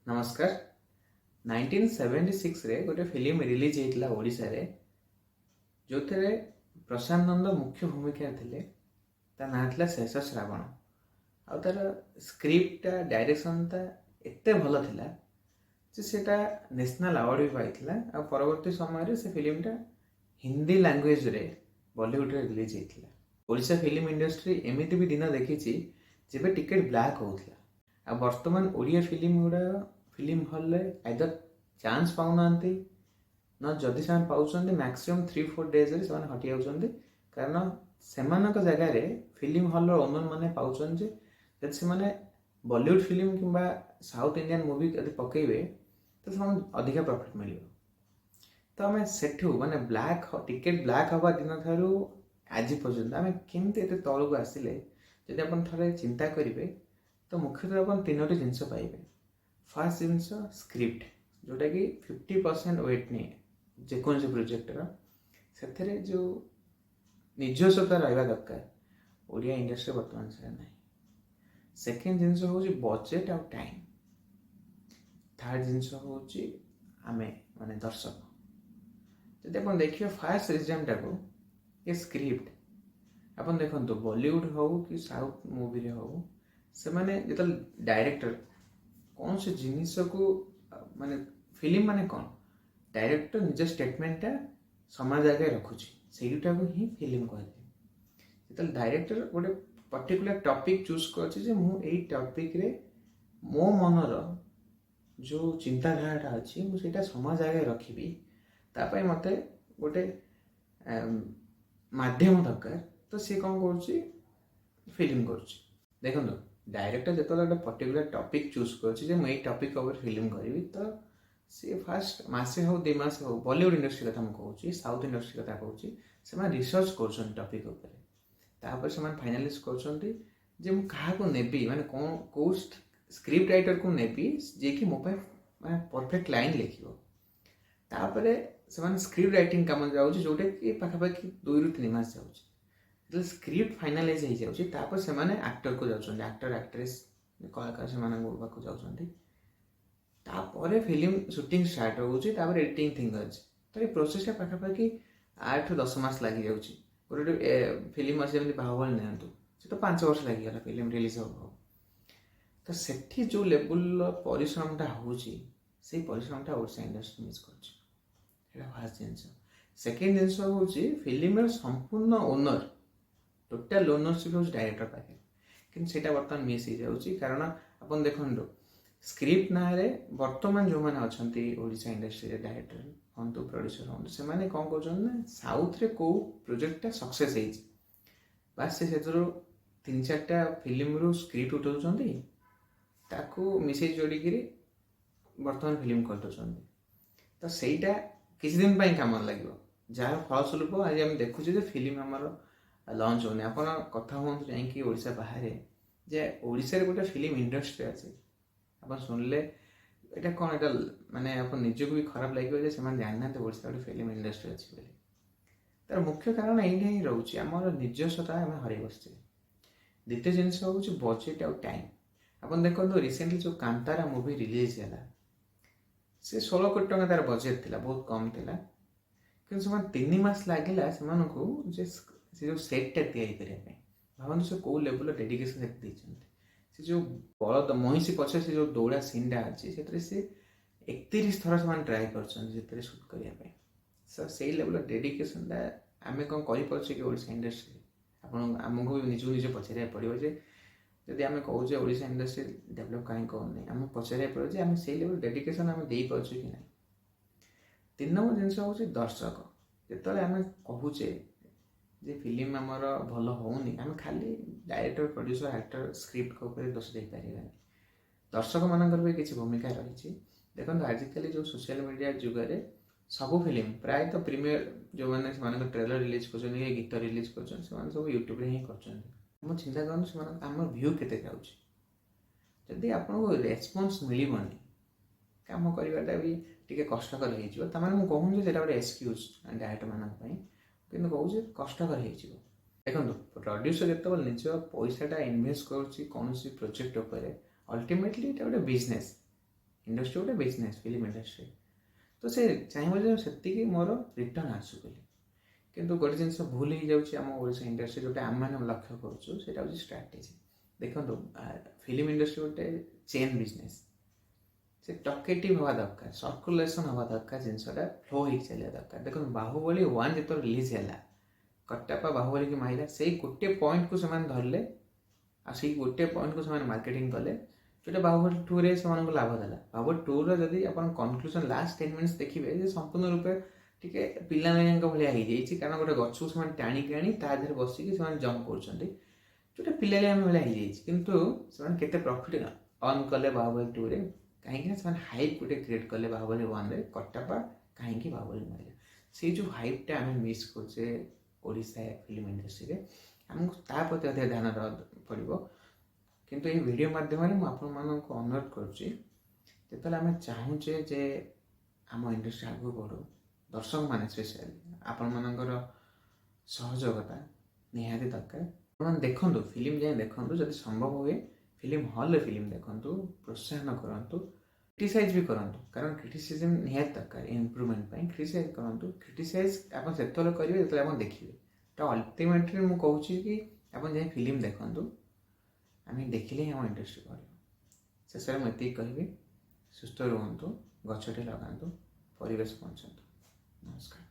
नमस्कार। 1976 रे गोटे फिल्म रिलीज होता ओडिशा रे जो थे प्रशांत नंद मुख्य भूमिका थे। ता ना था शेष श्रावण। आ तार स्क्रिप्टा डायरेक्शन ता एते भल थिला जे सेटा नेशनल अवार्ड भी पाइथिला। आ परवर्ती समय रे से फिल्मटा हिंदी लैंग्वेज रे बॉलीवुड रे रिलीज होता। ओडिशा फिल्म इंडस्ट्री एमिति भी दिन देखी जेबे टिकेट ब्लैक होउथला। आ वर्तमान ओडिया फिल्म गुड़ा फिल्म हॉल रे आइदर चांस पाऊना ना जदि से पाँच मैक्सीम 3-4 डेज रे से हटि जाउछन्ति। कारण सेमानक जगह रे फिल्म हॉल रो ओनर माने पाउछन जे जदि से माने बॉलीवुड फिल्म किंबा साउथ इंडियन मूवी यदि पकेइबे तो से अधिक प्रॉफिट मिलियो। तो आम सेठू माने ब्लैक टिकेट ब्लैक हवा दिन थारू आज पर्यंत आम केमती एते तलू आसिले जदि अपन थरे चिंता करेंगे तो मुख्यतः अपन तीनोटी जिनस पाइबे। फर्स्ट जिनस स्क्रिप्ट जोटा कि 50% वेट नहीं जेकोसी प्रोजेक्टर से जो निजस्वता रहा दरकार ओडिया इंडस्ट्री बर्तमान से ना। सेकेंड जिनस हूँ बजेट आउ टाइम। थर्ड जिनस हूँ आमे माने दर्शक जब आप देखिए फास्ट रिजल्टा को ये स्क्रिप्ट अपन देखो बॉलीवुड हो कि साउथ मूवी रे हो से माने जो डायरेक्टर कौन से जिनिस को माने फिल्म माने कौन डायरेक्टर निज स्टेटमेंटा समाज आगे रखुची सेटा को ही फिल्म कहते। जो डायरेक्टर गोटे पर्टिकुलर टॉपिक चूज कर टॉपिक रे मो मनर जो चिंताधारा अच्छी मुझे समाज आगे रखी तापाई मते गोटे माध्यम दरकार। तो सी कौन कर फिल्म कर देखो डायरेक्टर जो गोटे पर्टिकुलर टॉपिक चूज कर टॉपिक ऊपर फिल्म करी तो सी फास्ट मसे हो 2 मास हो बॉलीवुड इंडस्ट्री कथा कहूँ साउथ इंडस्ट्री कथा कहूँ से रिसर्च कर टॉपिक उपर से फाइनालाइज कर क्या नेबी माने कौन कौ स्क्रिप्ट राइटर को नेबी जे कि मो माने परफेक्ट लाइन लिखिबो। तापरे से स्क्रिप्ट राइटिंग काम जाऊँगी जोटा कि पाखापाखि 2-3 मास जाऊँगी। स्क्रिप्ट फाइनालाइज हो जाऊँगी से एक्टर को जाऊँ एक्टर एक्ट्रेस कलाकार से जाऊँगी। तापर फिल्म शूटिंग स्टार्ट होची तापर एडिटिंग थिंग अछि। तो ये प्रोसेस पाखापाखि 8-10 मास लगी जाऊँगी। गोटे फिल्म अच्छे जमी बाहुबली नियंतु से तो 5 वर्ष लग फिल्म रिलीज हो। तो सेठी जो लेवल परिश्रमटा होची से परिश्रमटा ओडिशा इंडस्ट्री मिस कर फास्ट जिन। सेकेंड जिनस हूँ फिल्म संपूर्ण ओनर टोटाल ओनरशिप हूँ डायरेक्टर पाखे कि बर्तमान मिस हो जाऊँगी। कारण आप देखो स्क्रिप्ट ना बर्तमान जो मैंने अच्छा ओडिशा इंडस्ट्री डायरेक्टर हूँ प्रोड्यूसर हूँ से मैंने कौन कर साउथ रे कौ प्रोजेक्टा सक्सेस बास से 3-4टा फिल्म रू स्क्रिप्ट उठाऊँ ताकू मिसे जोड़िकी बर्तमान फिल्म कर तो सहीटा किसी दिन कम लगे जार फलस्वरूप आज आम देखुचे फिल्म आमर लंच होने आप कथा हूँ जाकि ओडिशा बाहर जे ओडिशा रे गोटे फिल्म इंडस्ट्री अच्छे आप शुणिले यहाँ कौन यहाँ माने आप निजक भी खराब लगे जाना ओडिशा गोटे फिल्म इंडस्ट्री अच्छी बोली। तार मुख्य कारण यहाँ ही रोचे आम निजस्वता आम हर बसचे। द्वितीय जिनस हूँ बजेट आउ टाइम। आप देखो रिसेंटली जो कांतारा मूवी रिलीज है से 16 कोटी टका तार बजेट थिला बहुत कम थिला कि 3 मास लगे से जो सेटा या भावना से कौ लेवल डेडिकेशन से जो बलद महिषी पछे से जो दौड़ा सीनटा अच्छी से 31 थर से ट्राए कर सुट करने से लेवल डेडिकेशन आम कौन करें कि ओडिशा इंडस्ट्री आमको निजू निज पचार पड़ो जदि आम कहे ओडिशा इंडस्ट्री डेभलप कहीं कौन आम पचार पड़े आम से लेवल डेडिकेशन आम दे पार्छ कि ना। 3 नंबर जिनस हूँ दर्शक जो आम कहूचे जे फिल्म आमर भल होनी आम खाली डायरेक्टर प्रोड्यूसर एक्टर स्क्रिप्ट के ऊपर दोष दे पारे। दर्शक मानकर भी किसी भूमिका रही। देखो आजिकल जो सोशल मीडिया जुगे सबू फिल्म प्राय तो प्रीमियर जो मैंने ट्रेलर रिलीज कर गीत रिलीज कर सब यूट्यूब हिं कर चिंता करूँ आम भ्यू के जदि आपको रेस्पॉन्स मिलनी कम करवाटा भी टी कष्टर हो कहूँ गोटे एक्सक्यूज डायरेक्टर मानी कि कहूँ कष्टर हो। देखो प्रोड्यूसर जो निज पैसाटा इनभेस्ट कौन प्रोजेक्ट उपर अल्टीमेटली गोटे बिजनेस इंडस्ट्री गोटे बिजनेस फिल्म इंडस्ट्री तो से चाहिए से मोर रिटर्न आसू बोली किंतु गोटे जिन भूल हो जाऊँगी आम ओडिशा इंडस्ट्री जोटा आम मैंने लक्ष्य करा स्ट्राटेजी देखो फिल्म इंडस्ट्री गोटे चेन बिजनेस से टकेटिव हवा दरकार सर्कुलेसन हवा दरकार जिनसा फ्लो हो चलिए दरकार देखो बाहुबली 1 जो रिलीज है कट्टापा बाहुबली की माइला से गोटे पॉइंट को धरले आई गोटे पॉइंट को मार्केटिंग कले जोटा बाहुबली 2 रे से लाभ देला बाहुबली 2 री आप कनक्लूजन लास्ट 10 मिनिट्स देखिए संपूर्ण रूपे टे पिला भाया हो कारण गोटे गछ को टाणिक आनी तादेह बसिक जंप कर जोटा पिला भाया होते प्रॉफिट अर्न कले बाहुबली 2 रे कहीं हाइप गोटे क्रिएट कले बाहुबली 1 रे कट्टापा कहीं बाहुबली मारे से जो हाइपटा आम मिस करचे ओडिशा फिल्म इंडस्ट्री रे आमको ताप्रति अधिक ध्यान पड़ो किंतु ये वीडियो माध्यम मुझे अनुरोध करें आम चाहूचे जे आम इंडस्ट्री आगे बढ़ू दर्शक मैंने स्पेशली आपण मानकर सहयोगता निहाती दरकार आप देखूँ फिल्म जाए देखूँ जब संभव हुए फिल्म हॉल फिल्म देखूँ प्रोत्साहन करूँ क्रिटिसाइज भी करूँ कारण क्रिटिसिजम निहाती दरकार इम्प्रूवमेंट क्रिटिसाइज करूँ क्रिटिसाइज आप से करेंगे जो आप देखिए तो अल्टीमेटली मुझे कहूँ कि आप जाए फिल्म देखूँ आम देखिले ही आम इंडस्ट्री बढ़ शेष में मुझे कहि सुस्थ रुहतु गछटे लगातु परिवेश बंचतु नमस्कार।